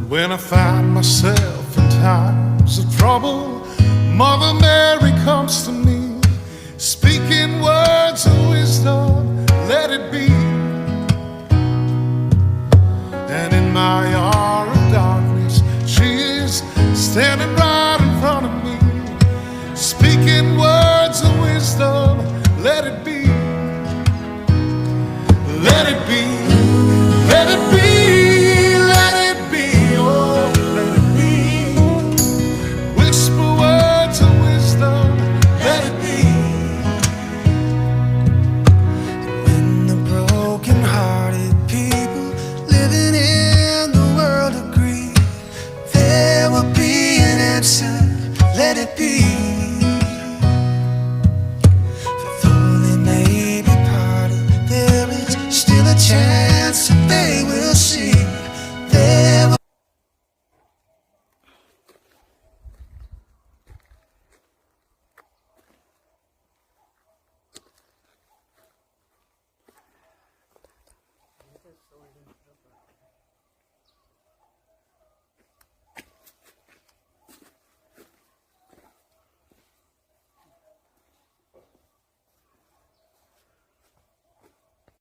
When I find myself in times of trouble, Mother Mary comes to me, speaking words of wisdom, let it be. And in my hour of darkness, she is standing right in front of me, speaking words of wisdom, let it be. Let it be, let it be, let it be, oh, let it be. Whisper words of wisdom, let it be. When the broken-hearted people living in the world agree, there will be an answer, let it be. Chance that they will see there.